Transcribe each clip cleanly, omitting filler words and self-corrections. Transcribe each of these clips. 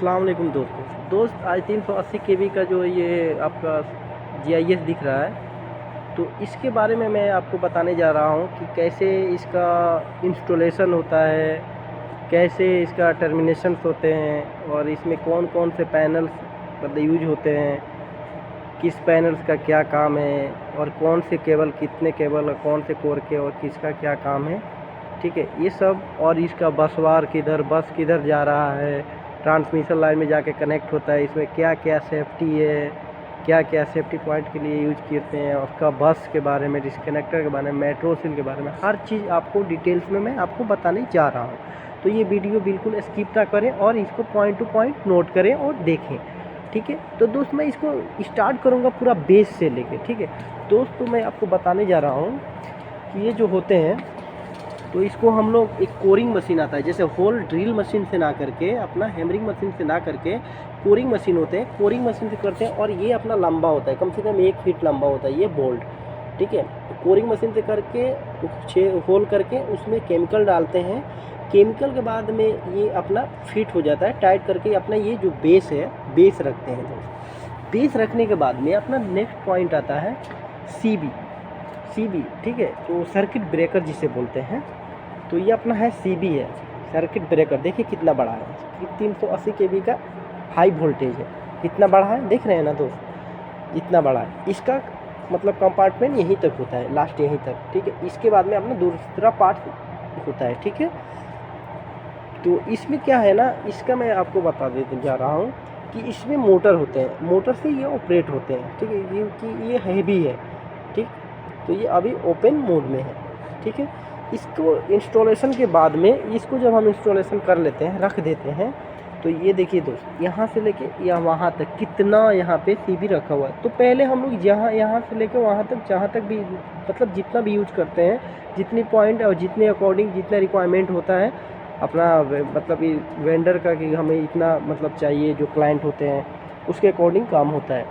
अस्सलाम वालेकुम दोस्त आज 380 केबी का जो ये आपका जीआईएस दिख रहा है, तो इसके बारे में मैं आपको बताने जा रहा हूँ कि कैसे इसका इंस्टॉलेशन होता है, कैसे इसका टर्मिनेशंस होते हैं और इसमें कौन कौन से पैनल्स मतलब यूज होते हैं, किस पैनल्स का क्या काम है और कौन से केबल कितने केबल और कौन से कोर के और किसका क्या काम है। ठीक है, ये सब और इसका बस किधर जा रहा है, ट्रांसमिशन लाइन में जाके कनेक्ट होता है, इसमें क्या क्या सेफ्टी है, क्या क्या सेफ्टी पॉइंट के लिए यूज करते हैं, और उसका बस के बारे में, डिस्कनेक्टर के बारे में, मेट्रो सील के बारे में, हर चीज़ आपको डिटेल्स में मैं आपको बताने जा रहा हूँ। तो ये वीडियो बिल्कुल स्किप ना करें और इसको पॉइंट टू पॉइंट नोट करें और देखें। ठीक है, तो दोस्त मैं इसको स्टार्ट करूँगा पूरा बेस से लेके। ठीक है दोस्त, तो मैं आपको बताने जा रहा हूँ कि ये जो होते हैं, तो इसको हम लोग एक कोरिंग मशीन आता है, जैसे होल ड्रिल मशीन से ना करके, अपना हैमरिंग मशीन से ना करके कोरिंग मशीन होते हैं, कोरिंग मशीन से करते हैं। और ये अपना लंबा होता है, कम से कम 1 फीट लंबा होता है ये बोल्ट। ठीक है, तो कोरिंग मशीन से करके 6 होल करके उसमें केमिकल डालते हैं। केमिकल के बाद में ये अपना फिट हो जाता है टाइट करके। अपना ये जो बेस है, बेस रखते हैं दोस्त। बेस रखने के बाद में अपना नेक्स्ट पॉइंट आता है सीबी। ठीक है, तो सर्किट ब्रेकर जिसे बोलते हैं, तो ये अपना है सीबी है, सर्किट ब्रेकर। देखिए कितना बड़ा है, 380 केवी का हाई वोल्टेज है, कितना बड़ा है देख रहे हैं ना दोस्त, इतना बड़ा है। इसका मतलब कंपार्टमेंट यहीं तक होता है, लास्ट यहीं तक। ठीक है, इसके बाद में अपना दूसरा पार्ट होता है। ठीक है, तो इसमें क्या है ना, इसका मैं आपको बता देते जा रहा हूँ कि इसमें मोटर होते हैं, मोटर से ये ऑपरेट होते हैं। ठीक है, क्योंकि ये हैवी है। ठीक, तो ये अभी ओपन मोड में है। ठीक है, इसको इंस्टॉलेशन के बाद में, इसको जब हम इंस्टॉलेशन कर लेते हैं, रख देते हैं, तो ये देखिए दोस्त, यहाँ से लेके या वहाँ तक कितना यहाँ पे सीबी रखा हुआ है। तो पहले हम लोग यहाँ से लेके वहाँ तक, जहाँ तक भी मतलब जितना भी यूज करते हैं, जितनी पॉइंट और जितने अकॉर्डिंग जितना रिक्वायरमेंट होता है अपना, मतलब ये वेंडर का कि हमें इतना मतलब चाहिए, जो क्लाइंट होते हैं उसके अकॉर्डिंग काम होता है।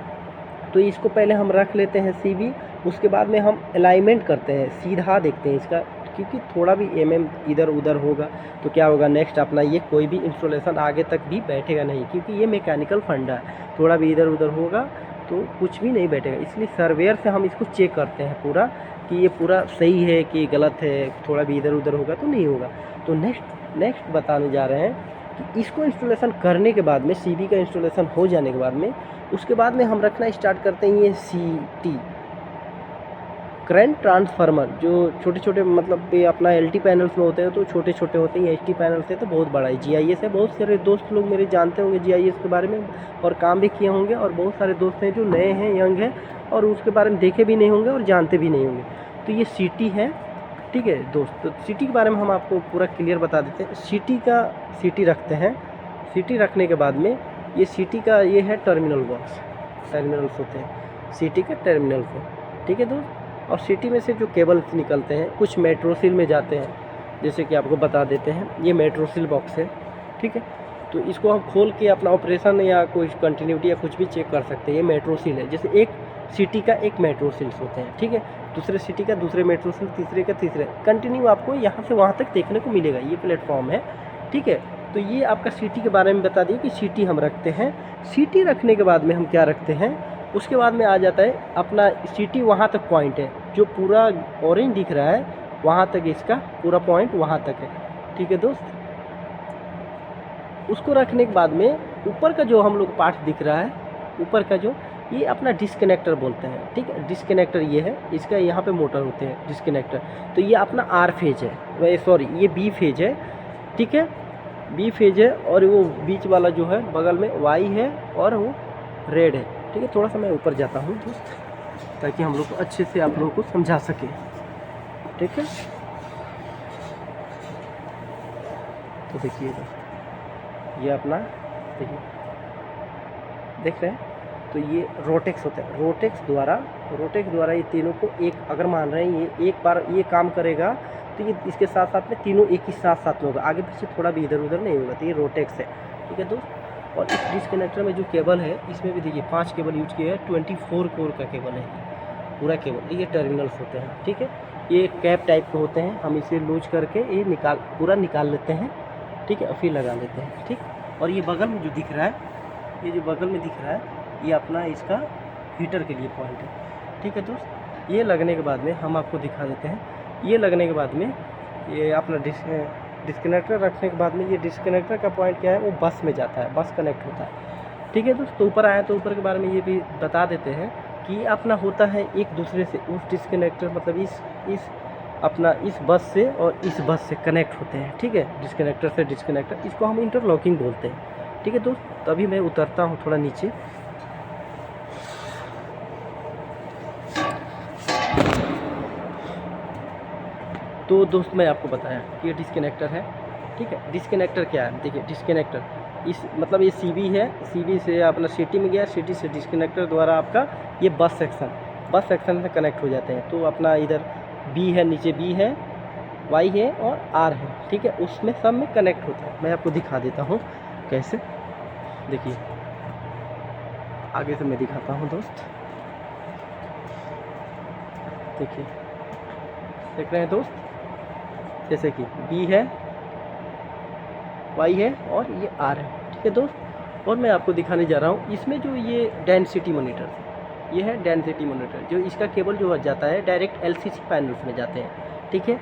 तो इसको पहले हम रख लेते हैं सीबी। उसके बाद में हम अलाइनमेंट करते हैं, सीधा देखते हैं इसका, क्योंकि थोड़ा भी इधर उधर होगा तो क्या होगा, नेक्स्ट अपना ये कोई भी इंस्टॉलेशन आगे तक भी बैठेगा नहीं, क्योंकि ये मैकेनिकल फंडा है। थोड़ा भी इधर उधर होगा तो कुछ भी नहीं बैठेगा। इसलिए सर्वेयर से हम इसको चेक करते हैं पूरा कि ये पूरा सही है कि गलत है, थोड़ा भी इधर उधर होगा तो नहीं होगा। तो नेक्स्ट बताने जा रहे हैं कि इसको इंस्टॉलेशन करने के बाद में, सीबी का इंस्टॉलेशन हो जाने के बाद में, उसके बाद में हम रखना स्टार्ट करते हैं ये सीटी, करंट ट्रांसफार्मर। जो छोटे छोटे मतलब ये अपना एलटी पैनल्स में होते हैं तो छोटे छोटे होते हैं, एचटी पैनल्स है तो बहुत बड़ा है। जीआईएस है, बहुत सारे दोस्त लोग मेरे जानते होंगे जीआईएस के बारे में और काम भी किए होंगे, और बहुत सारे दोस्त हैं जो नए हैं, यंग हैं, और उसके बारे में देखे भी नहीं होंगे और जानते भी नहीं होंगे। तो ये सीटी है। ठीक है दोस्त, तो सीटी के बारे में हम आपको पूरा क्लियर बता देते हैं। सीटी रखते हैं। सीटी रखने के बाद में ये सीटी का ये है टर्मिनल बॉक्स, टर्मिनल्स होते हैं सीटी के टर्मिनल को। ठीक है दोस्त, और सीटी में से जो केबल्स निकलते हैं कुछ मेट्रो सील में जाते हैं, जैसे कि आपको बता देते हैं, ये मेट्रो सील बॉक्स है। ठीक है, तो इसको हम खोल के अपना ऑपरेशन या कोई कंटिन्यूटी या कुछ भी चेक कर सकते हैं। ये मेट्रो सील है, जैसे एक सिटी का एक मेट्रो सील्स होते हैं। ठीक है, दूसरे सिटी का दूसरे मेट्रो सील, तीसरे का तीसरे, कंटिन्यू आपको यहाँ से वहाँ तक देखने को मिलेगा। ये प्लेटफॉर्म है। ठीक है, तो ये आपका सिटी के बारे में बता दिए कि सिटी हम रखते हैं। सिटी रखने के बाद में हम क्या रखते हैं, उसके बाद में आ जाता है अपना सिटी, वहाँ तक पॉइंट है, जो पूरा ऑरेंज दिख रहा है वहाँ तक इसका पूरा पॉइंट वहाँ तक है। ठीक है दोस्त, उसको रखने के बाद में ऊपर का जो हम लोग पार्ट दिख रहा है, ऊपर का जो, ये अपना डिस्कनेक्टर बोलते हैं। ठीक है, डिस्कनेक्टर ये है, इसका यहाँ पे मोटर होते हैं डिस्कनेक्टर। तो ये अपना आर फेज है, सॉरी ये बी फेज है। ठीक है, बी फेज है, और वो बीच वाला जो है बगल में वाई है और वो रेड है। ठीक है, थोड़ा सा मैं ऊपर जाता हूँ दोस्त, ताकि हम लोग को अच्छे से आप लोगों को समझा सके। ठीक है, तो देखिए ये अपना, देखिए देख रहे हैं, तो ये रोटेक्स होता है। रोटेक्स द्वारा ये तीनों को एक, अगर मान रहे हैं ये एक बार ये काम करेगा तो ये इसके साथ साथ में तीनों एक ही साथ में होगा, आगे पीछे थोड़ा भी इधर उधर नहीं होगा। तो ये रोटेक्स है। ठीक है दोस्त, और इस डिस्कनेक्टर में जो केबल है, इसमें भी देखिए 5 केबल यूज किया है, 24 कोर का केबल है पूरा केबल। ये टर्मिनल्स होते हैं। ठीक है, ये कैप टाइप के होते हैं, हम इसे लूज करके ये पूरा निकाल लेते हैं। ठीक है, और फिर लगा लेते हैं। ठीक, और ये बगल में जो दिख रहा है, ये जो बगल में दिख रहा है, ये अपना इसका हीटर के लिए पॉइंट है। ठीक है दोस्त, ये लगने के बाद में हम आपको दिखा देते हैं। ये लगने के बाद में ये अपना डिस्कनेक्टर रखने के बाद में ये डिस्कनेक्टर का पॉइंट क्या है, वो बस में जाता है, बस कनेक्ट होता है। ठीक है दोस्त, तो ऊपर आए तो ऊपर के बारे में ये भी बता देते हैं कि अपना होता है एक दूसरे से, उस डिस्कनेक्टर मतलब इस अपना इस बस से और इस बस से कनेक्ट होते हैं। ठीक है, डिस्कनेक्टर से डिस्कनेक्टर, इसको हम इंटरलॉकिंग बोलते हैं। ठीक है दोस्त, तभी मैं उतरता हूँ थोड़ा नीचे। तो दोस्त मैं आपको बताया कि ये डिस्कनेक्टर है। ठीक है, डिस्कनेक्टर क्या है, देखिए डिस्कनेक्टर इस मतलब ये सीबी है, सीबी से अपना सिटी में गया, सिटी से डिस्कनेक्टर द्वारा आपका ये बस सेक्शन से कनेक्ट हो जाते हैं। तो अपना इधर बी है, नीचे बी है, वाई है और आर है। ठीक है, उसमें सब में कनेक्ट होता है। मैं आपको दिखा देता हूँ कैसे, देखिए आगे से मैं दिखाता हूँ दोस्त। देखिए, देख रहे हैं दोस्त, जैसे कि बी है, वाई है और ये आर है। ठीक है दोस्त, और मैं आपको दिखाने जा रहा हूँ इसमें जो ये डेंसिटी मॉनिटर, ये है डेंसिटी मॉनिटर, जो इसका केबल जो जाता है डायरेक्ट एलसीसी पैनल्स में जाते हैं। ठीक है,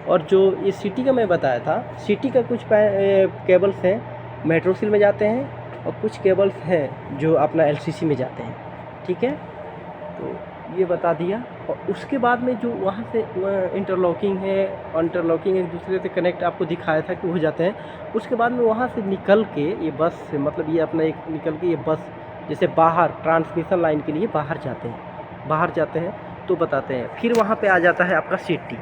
और जो ये सिटी का मैं बताया था, सिटी का कुछ केबल्स हैं मेट्रोसिल में जाते हैं और कुछ केबल्स हैं जो अपना एलसीसी में जाते हैं। ठीक है, तो ये बता दिया। और उसके बाद में जो वहाँ से इंटरलॉकिंग है, इंटरलॉकिंग एक दूसरे से कनेक्ट आपको दिखाया था कि हो जाते हैं। उसके बाद में वहाँ से निकल के ये बस से मतलब ये अपना एक निकल के ये बस जैसे बाहर ट्रांसमिशन लाइन के लिए बाहर जाते हैं तो बताते हैं। फिर वहाँ पे आ जाता है आपका सिटी।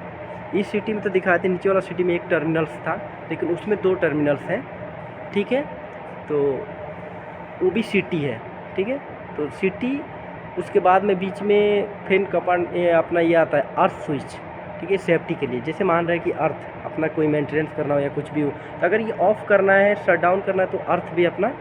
इस सिटी में तो दिखाए थे, नीचे वाला सिटी में एक टर्मिनल्स था, लेकिन उसमें 2 टर्मिनल्स हैं। ठीक है, तो वो भी सिटी है। ठीक है, तो सिटी, उसके बाद में बीच में फिर अपना ये आता है अर्थ स्विच। ठीक है, सेफ्टी के लिए, जैसे मान रहे हैं कि अर्थ अपना कोई मेंटेनेंस करना हो या कुछ भी हो, तो अगर ये ऑफ़ करना है, शट डाउन करना है, तो अर्थ भी अपना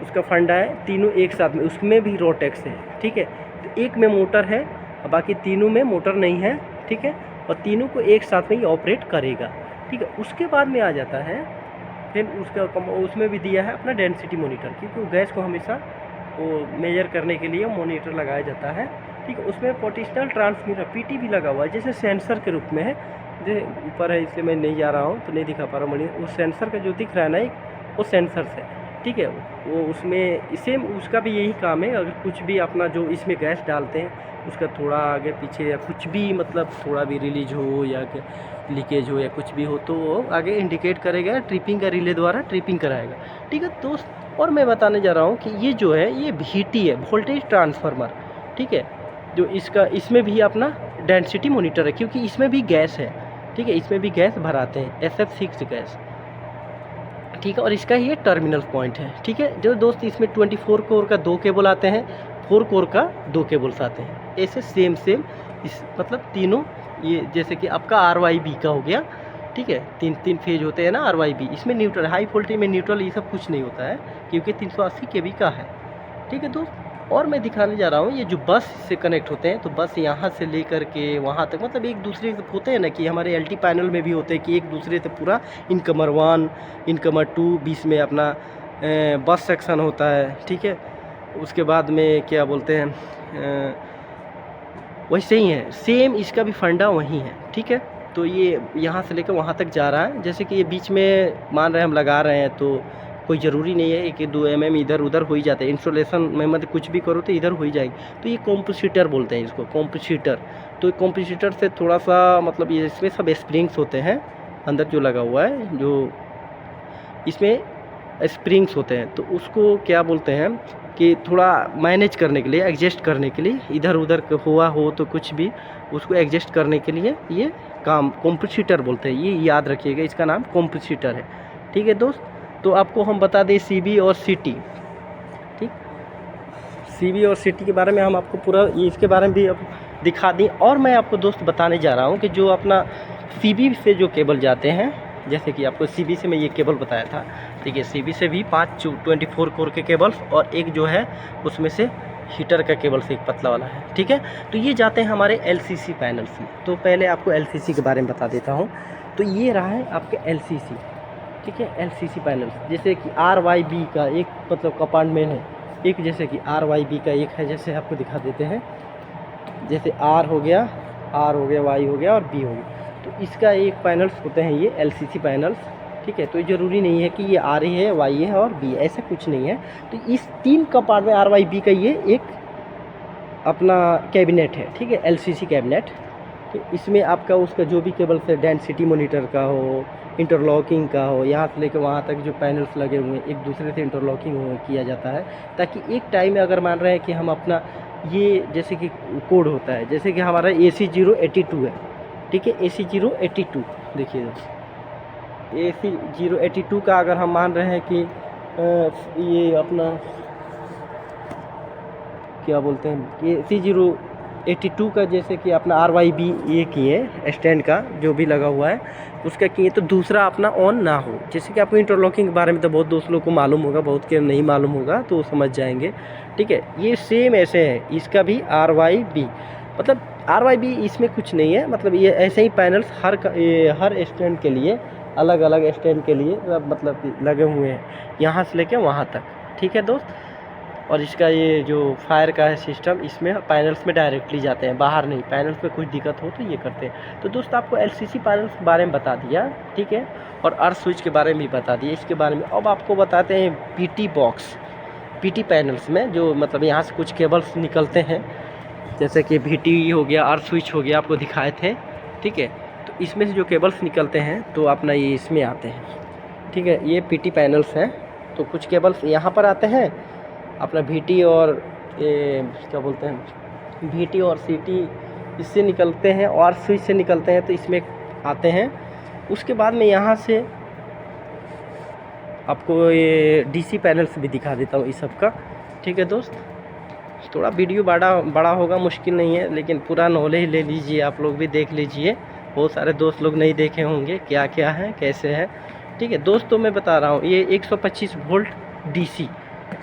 उसका फंडा है, तीनों एक साथ में, उसमें भी रोटेक्स है। ठीक है, तो एक में मोटर है और बाकी तीनों में मोटर नहीं है। ठीक है, और तीनों को एक साथ में ही ऑपरेट करेगा। ठीक है, उसके बाद में आ जाता है फिर उसमें भी दिया है अपना डेंसिटी मॉनिटर, क्योंकि गैस को हमेशा वो मेजर करने के लिए मॉनिटर लगाया जाता है। ठीक है, उसमें पोटेंशियल ट्रांसमीटर पीटी भी लगा हुआ है, जैसे सेंसर के रूप में है। जैसे ऊपर है, इसलिए मैं नहीं जा रहा हूँ तो नहीं दिखा पा रहा हूँ। वो सेंसर का जो दिख रहा है ना, एक वो सेंसर से। ठीक है, वो उसमें सेम उसका भी यही काम है। अगर कुछ भी अपना जो इसमें गैस डालते हैं उसका थोड़ा आगे पीछे या कुछ भी मतलब थोड़ा भी रिलीज हो या लीकेज हो या कुछ भी हो, तो वो आगे इंडिकेट करेगा, ट्रिपिंग का रिले द्वारा ट्रिपिंग कराएगा। ठीक है दोस्त, और मैं बताने जा रहा हूँ कि ये जो है ये VT है, वोल्टेज ट्रांसफार्मर। ठीक है, जो इसमें भी अपना डेंसिटी मॉनिटर है, क्योंकि इसमें भी गैस है। ठीक है, इसमें भी गैस भराते हैं, SF6 गैस। ठीक है, और इसका ये टर्मिनल पॉइंट है। ठीक है, जो दोस्त इसमें 24 कोर का 2 केबल आते हैं, 4 कोर का 2 केबल्स आते हैं। ऐसे सेम इस मतलब तीनों, ये जैसे कि आपका RYB का हो गया। ठीक है, 3 फेज होते हैं ना RYB, इसमें न्यूट्रल, हाई वोल्टेज में न्यूट्रल, ये सब कुछ नहीं होता है क्योंकि 380 kV का है। ठीक है दोस्त, और मैं दिखाने जा रहा हूँ ये जो बस से कनेक्ट होते हैं, तो बस यहाँ से लेकर के वहाँ तक मतलब एक दूसरे से होते हैं ना, कि हमारे LT पैनल में भी होते हैं कि एक दूसरे से पूरा इनकमर 1 इनकमर 2 बीच में अपना बस सेक्शन होता है। ठीक है, उसके बाद में क्या बोलते हैं, वैसे ही है, सेम इसका भी फंडा वही है। ठीक है, तो ये यहाँ से लेकर वहाँ तक जा रहा है। जैसे कि ये बीच में मान रहे हैं हम लगा रहे हैं, तो कोई ज़रूरी नहीं है कि 2 mm इधर उधर हो ही जाते हैं। इंस्टॉलेशन में मतलब कुछ भी करो तो इधर हो ही जाएगी। तो ये कॉम्पोसिटर बोलते हैं इसको, कॉम्पोसिटर। तो कॉम्पोसिटर से थोड़ा सा मतलब ये इसमें सब स्प्रिंग्स होते हैं अंदर जो लगा हुआ है, जो इसमें स्प्रिंग्स होते हैं, तो उसको क्या बोलते हैं कि थोड़ा मैनेज करने के लिए, एडजस्ट करने के लिए, इधर उधर हुआ हो तो कुछ भी उसको एडजस्ट करने के लिए ये काम कॉम्पोसिटर बोलते हैं। ये याद रखिएगा, इसका नाम कॉम्पोसिटर है। ठीक है दोस्त, तो आपको हम बता दें CB और CT। ठीक, CB और CT के बारे में हम आपको पूरा ये इसके बारे में भी अब दिखा दी। और मैं आपको दोस्त बताने जा रहा हूँ कि जो अपना CB से जो केबल जाते हैं, जैसे कि आपको CB से मैं ये केबल बताया था। ठीक है, CB से भी 5 24 कोर के केबल्स और एक जो है उसमें से हीटर का केबल से एक पतला वाला है। ठीक है, तो ये जाते हैं हमारे LCC पैनल्स में। तो पहले आपको LCC के बारे में बता देता हूँ। तो ये रहा है आपके LCC। ठीक है। एलसीसी पैनल्स जैसे कि RYB का एक मतलब कंपार्टमेंट है, एक जैसे कि RYB का एक है, जैसे आपको दिखा देते हैं, जैसे R हो गया, Y हो गया और B हो गया। तो इसका एक पैनल्स होते हैं ये एलसीसी पैनल्स, ठीक है। तो ये ज़रूरी नहीं है कि ये R है, Y है और B, ऐसा कुछ नहीं है। तो इस 3 कंपार्टमेंट RYB का ये एक अपना कैबिनेट है, ठीक है, एलसीसी कैबिनेट। तो इसमें आपका उसका जो भी केबल्स है, डेंसिटी मॉनिटर का हो, इंटरलॉकिंग का हो, यहाँ से लेकर वहाँ तक जो पैनल्स लगे हुए हैं एक दूसरे से इंटरलॉकिंग किया जाता है, ताकि एक टाइम में अगर मान रहे हैं कि हम अपना ये जैसे कि कोड होता है, जैसे कि हमारा AC082 है, ठीक है, AC082 देखिए AC082 का अगर हम मान रहे हैं कि ये अपना क्या बोलते हैं, ये AC082 का जैसे कि अपना RYB ये किए स्टैंड का जो भी लगा हुआ है उसका किए, तो दूसरा अपना ऑन ना हो। जैसे कि आपको इंटरलॉकिंग के बारे में तो बहुत दोस्त लोग को मालूम होगा, बहुत के नहीं मालूम होगा, तो वो समझ जाएंगे, ठीक है। ये सेम ऐसे है, इसका भी RYB मतलब RYB इसमें कुछ नहीं है, मतलब ये ऐसे ही पैनल्स हर स्टैंड के लिए अलग अलग स्टैंड के लिए मतलब लगे हुए हैं, यहाँ से लेके वहाँ तक, ठीक है दोस्त। और इसका ये जो फायर का है सिस्टम, इसमें पैनल्स में डायरेक्टली जाते हैं, बाहर नहीं। पैनल्स में कुछ दिक्कत हो तो ये करते हैं। तो दोस्त आपको एलसीसी पैनल्स के बारे में बता दिया, ठीक है, और अर्थ स्विच के बारे में भी बता दिया इसके बारे में। अब आपको बताते हैं पीटी बॉक्स, पीटी पैनल्स में जो मतलब यहाँ से कुछ केबल्स निकलते हैं, जैसे कि VT हो गया, अर्थ स्विच हो गया, आपको दिखाए थे, ठीक है। तो इसमें से जो केबल्स निकलते हैं तो अपना ये इसमें आते हैं, ठीक है। ये पीटी पैनल्स हैं, तो कुछ केबल्स यहाँ पर आते हैं अपना VT और ये क्या बोलते हैं, VT और CT इससे निकलते हैं और स्विच से निकलते हैं, तो इसमें आते हैं। उसके बाद में यहाँ से आपको ये DC पैनल्स भी दिखा देता हूँ इस सब का, ठीक है दोस्त। थोड़ा वीडियो बड़ा होगा, मुश्किल नहीं है, लेकिन पूरा नॉलेज ले लीजिए, आप लोग भी देख लीजिए। बहुत सारे दोस्त लोग नहीं देखे होंगे क्या क्या है कैसे है, ठीक है दोस्तों। मैं बता रहा हूँ ये 125 वोल्ट DC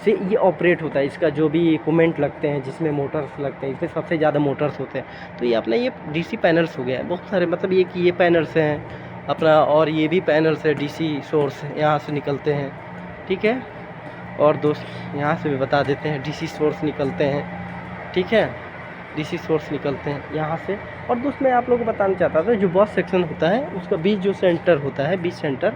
से ये ऑपरेट होता है। इसका जो भी इक्विपमेंट लगते हैं, जिसमें मोटर्स लगते हैं, इसमें सबसे ज़्यादा मोटर्स होते हैं। तो ये अपना ये DC पैनल्स हो गया है, बहुत सारे मतलब ये कि ये पैनल्स हैं अपना, और ये भी पैनल्स है DC सोर्स यहाँ से निकलते हैं, ठीक है। और दोस्त यहाँ से भी बता देते हैं DC सोर्स निकलते हैं, ठीक है, DC सोर्स निकलते हैं यहाँ से। और दोस्त मैं आप लोगों को बताना चाहता था, जो बस सेक्शन होता है उसका बीच जो सेंटर होता है, बीच सेंटर,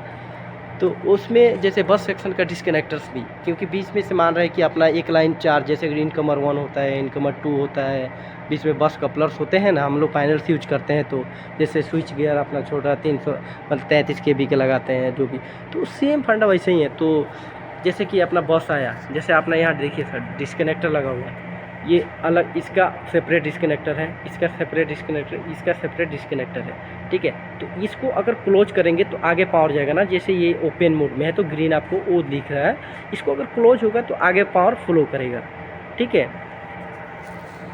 तो उसमें जैसे बस सेक्शन का डिस्कनेक्टर्स भी, क्योंकि बीच में से मान रहे हैं कि अपना एक लाइन चार्ज, जैसे इनकमर 1 होता है, इनकमर 2 होता है, बीच में बस कपलर्स होते हैं ना, हम लोग पैनल्स यूज करते हैं। तो जैसे स्विच गियर अपना छोटा 300 मतलब 33 kV के लगाते हैं जो भी, तो सेम फंडा वैसे ही है। तो जैसे कि अपना बस आया, जैसे आपने यहाँ देखिए सर डिस्कनेक्टर लगा हुआ है, ये अलग, इसका सेपरेट डिस्कनेक्टर है, इसका सेपरेट डिस्कनेक्टर, इसका सेपरेट डिस्कनेक्टर है, ठीक है। तो इसको अगर क्लोज करेंगे तो आगे पावर जाएगा ना, जैसे ये ओपन मोड में है तो ग्रीन आपको ओ दिख रहा है, इसको अगर क्लोज होगा तो आगे पावर फ्लो करेगा, ठीक है।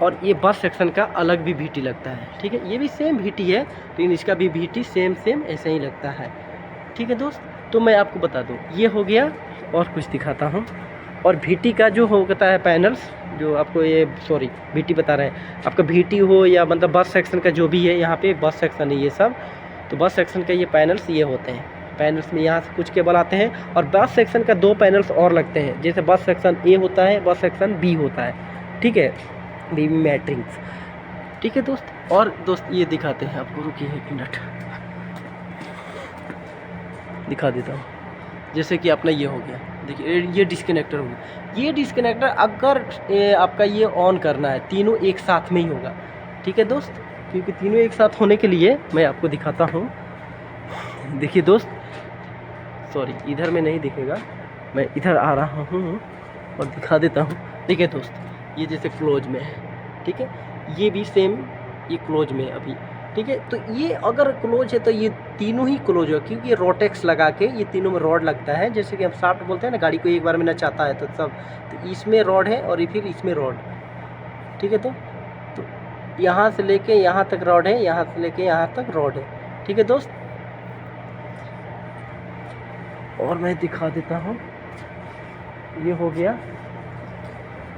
और ये बस सेक्शन का अलग भी VT लगता है, ठीक है, ये भी सेम VT है, लेकिन इसका भी VT सेम ऐसे ही लगता है, ठीक है दोस्त। तो मैं आपको बता दूँ, ये हो गया, और कुछ दिखाता हूँ। और VT का जो होता है पैनल्स, जो आपको ये सॉरी VT बता रहे हैं, आपका VT हो या मतलब बस सेक्शन का जो भी है, यहाँ पे बस सेक्शन है ये सब, तो बस सेक्शन का ये पैनल्स ये होते हैं। पैनल्स में यहाँ से कुछ केबल आते हैं, और बस सेक्शन का 2 पैनल्स और लगते हैं, जैसे बस सेक्शन A होता है, बस सेक्शन B होता है, ठीक है, B मैट्रिक्स, ठीक है दोस्त। और दोस्त ये दिखाते हैं आपको, रुकिए 1 मिनट दिखा देता हूँ। जैसे कि अपना ये हो गया, देखिए ये डिस्कनेक्टर हो गया। ये डिस्कनेक्टर अगर आपका ये ऑन करना है, तीनों एक साथ में ही होगा, ठीक है दोस्त, क्योंकि तीनों एक साथ होने के लिए मैं आपको दिखाता हूँ। देखिए दोस्त, सॉरी इधर में नहीं दिखेगा, मैं इधर आ रहा हूँ और दिखा देता हूँ। देखिए दोस्त, ये जैसे क्लोज में है, ठीक है, ये भी सेम ये क्लोज में है अभी, ठीक है। तो ये अगर क्लोज है तो ये तीनों ही क्लोज हो, क्योंकि ये रोटेक्स लगा के ये तीनों में रॉड लगता है, जैसे कि हम शाफ्ट बोलते हैं ना, गाड़ी को एक बार में नचाता है तो सब, तो इसमें रॉड है और फिर इसमें रॉड, ठीक है। तो यहाँ से लेके यहाँ तक रॉड है, यहाँ से लेके यहाँ तक रॉड है, ठीक है दोस्त। और मैं दिखा देता हूँ, ये हो गया।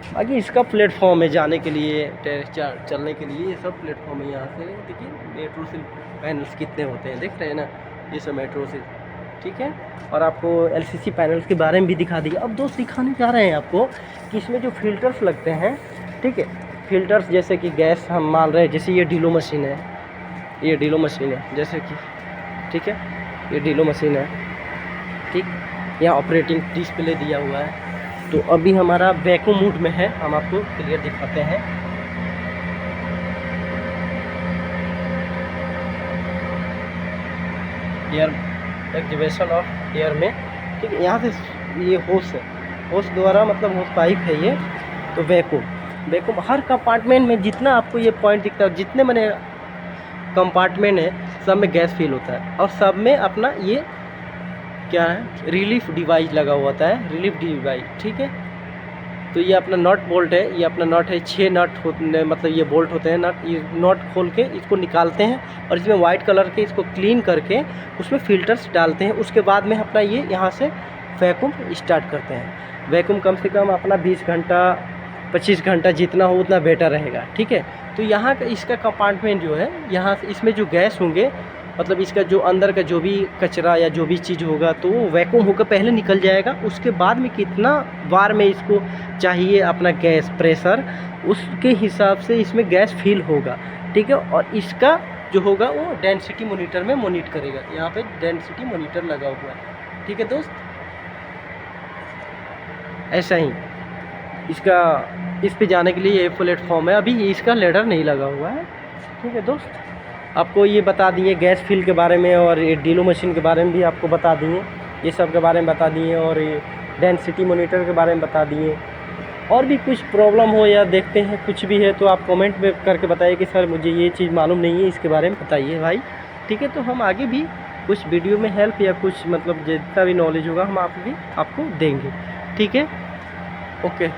बाकी इसका प्लेटफॉर्म है जाने के लिए, चलने के लिए, ये सब प्लेटफॉर्म है। यहाँ से देखिए मेट्रो से पैनल्स कितने होते हैं, देख रहे हैं ना, ये सब मेट्रो से ठीक है, और आपको एलसीसी पैनल्स के बारे में भी दिखा दिया। अब दोस्त दिखाने जा रहे हैं आपको कि इसमें जो फ़िल्टर्स लगते हैं, ठीक है, फ़िल्टर्स जैसे कि गैस हम मान रहे हैं, जैसे ये डीलो मशीन है, ये डीलो मशीन है जैसे कि, ठीक है, ये डीलो मशीन है, ठीक, यहाँ ऑपरेटिंग डिस्प्ले दिया हुआ है। तो अभी हमारा वैक्यूम मोड में है, हम आपको क्लियर दिखाते हैं। एयर एक्टिवेशन ऑफ एयर में, ठीक है, यहाँ से ये होस है, होस द्वारा मतलब होस पाइप है ये। तो वैक्यूम हर कंपार्टमेंट में जितना आपको ये पॉइंट दिखता है, जितने मैंने कंपार्टमेंट है सब में गैस फील होता है, और सब में अपना ये क्या है, रिलीफ डिवाइस लगा हुआ होता है, रिलीफ डिवाइस, ठीक है। तो ये अपना नट बोल्ट है, ये अपना नट है, 6 नट होते, मतलब ये बोल्ट होते हैं नट, ये नट खोल के इसको निकालते हैं और इसमें वाइट कलर के इसको क्लीन करके उसमें फ़िल्टर्स डालते हैं। उसके बाद में अपना ये यहाँ से वैक्यूम स्टार्ट करते हैं। वैक्यूम कम से कम अपना 20 घंटा 25 घंटा जितना हो उतना बेटर रहेगा, ठीक है। तो यहाँ का इसका कंपार्टमेंट जो है, यहाँ से इसमें जो गैस होंगे, मतलब इसका जो अंदर का जो भी कचरा या जो भी चीज़ होगा तो वो वैक्यूम होकर पहले निकल जाएगा। उसके बाद में कितना बार में इसको चाहिए अपना गैस प्रेशर, उसके हिसाब से इसमें गैस फिल होगा, ठीक है। और इसका जो होगा वो डेंसिटी मॉनिटर में मॉनिटर करेगा, यहाँ पे डेंसिटी मॉनिटर लगा हुआ है, ठीक है दोस्त। ऐसा ही इसका इस पे जाने के लिए ये प्लेटफॉर्म है, अभी इसका लेडर नहीं लगा हुआ है, ठीक है दोस्त। आपको ये बता दिए गैस फिल के बारे में, और ये डीलो मशीन के बारे में भी आपको बता दिए, ये सब के बारे में बता दिए, और ये डेंसिटी मॉनिटर के बारे में बता दिए। और भी कुछ प्रॉब्लम हो या देखते हैं कुछ भी है तो आप कमेंट में करके बताइए कि सर मुझे ये चीज़ मालूम नहीं है, इसके बारे में बताइए भाई, ठीक है। तो हम आगे भी कुछ वीडियो में हेल्प या कुछ मतलब जितना भी नॉलेज होगा हम आपको देंगे, ठीक है। ओके।